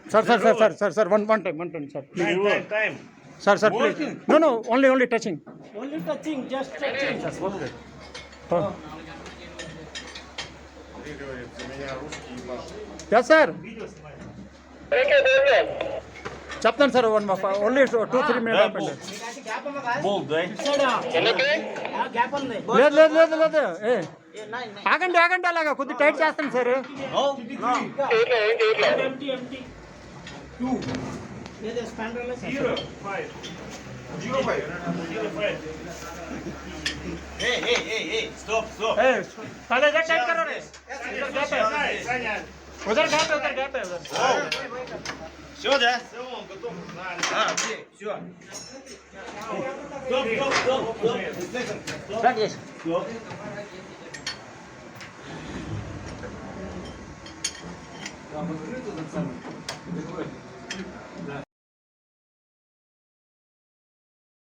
Sir, one time, sir. Please. Time. Sir, please. No, only touching. Only touching, just touching. Oh. Yes, sir. చెప్తాను sir only 2-3 minutes Bold, eh? Gap on the. లేదు ఆగండి అలాగా కొద్దిగా tight చేస్తాను sir Empty. 2. There's a span roller. 05. 05. Hey. Stop. पहले इधर tight करो रे उधर गैप है उधर Все, да? Все, он готов. Все. Стоп.